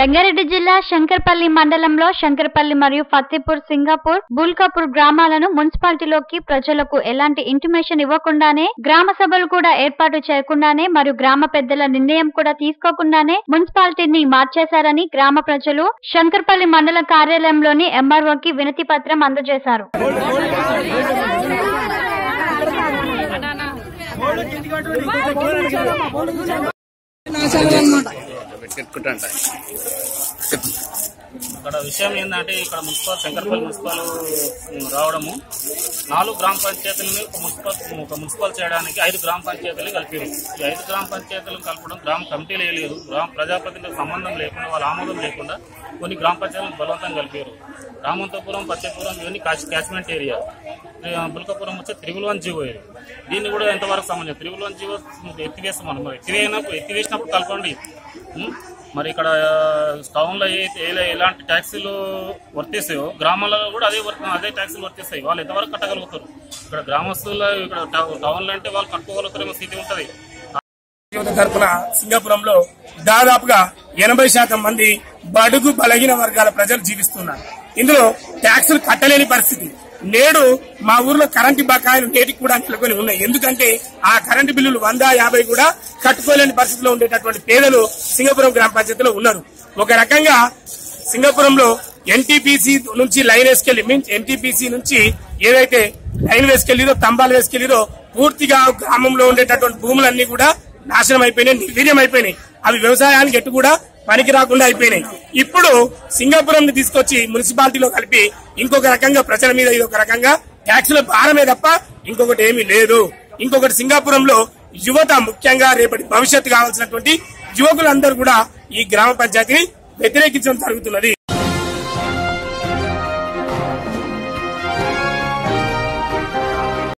రంగారెడ్డి జిల్లా శంకర్పల్లి మండలంలో శంకర్పల్లి మరియు ఫతేపూర్, సింగాపూర్, బుల్కాపూర్ గ్రామాలను మున్సిపాలిటీలోకి ప్రజలకు ఎలాంటి ఇంటిమేషన్ ఇవ్వకుండానే, గ్రామ సభలు కూడా ఏర్పాటు చేయకుండానే మరియు గ్రామ పెద్దల నిర్ణయం కూడా తీసుకోకుండానే మున్సిపాలిటీని మార్చేశారని గ్రామ ప్రజలు శంకర్పల్లి మండల కార్యాలయంలోని ఎంఆర్ఓకి వినతి పత్రం అందజేశారు. ఇక్కడ విషయం ఏంటంటే ఇక్కడ శంకర్పల్లి మున్సిపల్ రావడము 4 గ్రామ పంచాయతీలను ఒక మున్సిపల్ చేయడానికి 5 గ్రామ పంచాయతీలు కలిపారు. ఈ 5 గ్రామ పంచాయతీలను కలపడం గ్రామ కమిటీలు వేయలేదు. గ్రామ ప్రజాప్రతినిధులకు సంబంధం లేకుండా, వాళ్ళ ఆమోదం లేకుండా కొన్ని గ్రామ పంచాయతీలను బలవంతంగా కలిపారు. రామంతపురం, పచ్చేపురం ఇవన్నీ క్యాచ్మెంట్ ఏరియా. బుల్కాపురం వచ్చి 311 జీవో. దీన్ని కూడా ఎంతవరకు సంబంధించి 311 జీవో ఎత్తివేస్తాం మనం. ఎత్తివేసినప్పుడు కలపండి. మరి ఇక్కడ టౌన్ లో ఎలాంటి ట్యాక్సీలు వర్తిస్తాయో గ్రామాలలో కూడా అదే ట్యాక్సీలు వర్తిస్తాయి. వాళ్ళు ఎంతవరకు కట్టగలుగుతారు? ఇక్కడ గ్రామస్తులు ఇక్కడ టౌన్ లో అంటే వాళ్ళు కట్టుకోగలుగుతారేమో స్థితి ఉంటది. తరఫున సింగాపురంలో దాదాపుగా 80% మంది బడుగు బలహీన వర్గాల ప్రజలు జీవిస్తున్నారు. ఇందులో ట్యాక్సులు కట్టలేని పరిస్థితి. నేడు మా ఊర్లో కరెంటు బకాయిలు నేటికి కూడా నెలకొని ఉన్నాయి. ఎందుకంటే ఆ కరెంటు బిల్లులు 150 కూడా కట్టుకోలేని పరిస్థితిలో ఉండేటటువంటి పేదలు సింగాపురం గ్రామ పంచాయతీలో ఉన్నారు. ఒక రకంగా సింగాపురంలో ఎన్టీపీసీ నుంచి లైన్ వేసుకెళ్లి ఎన్టీపీసీ నుంచి ఏదైతే లైన్ వేసుకెళ్లిదో, తంబాలు వేసుకెళ్లిదో, పూర్తిగా గ్రామంలో ఉండేటటువంటి భూములన్నీ కూడా నాశనం అయిపోయినాయి, నిర్వీర్యం అయిపోయినాయి. అవి వ్యవసాయానికి ఎటు కూడా పనికి రాకుండా అయిపోయినాయి. ఇప్పుడు సింగాపురం ని తీసుకొచ్చి మున్సిపాలిటీలో కలిపి ఇంకొక రకంగా ప్రజల మీద ఇదొక రకంగా ట్యాక్సుల భారమే తప్ప ఇంకొకటి ఏమీ లేదు. ఇంకొకటి సింగాపురంలో యువత, ముఖ్యంగా రేపటి భవిష్యత్తు కావాల్సినటువంటి యువకులందరూ కూడా ఈ గ్రామ పంచాయతీని వ్యతిరేకించడం జరుగుతున్నది.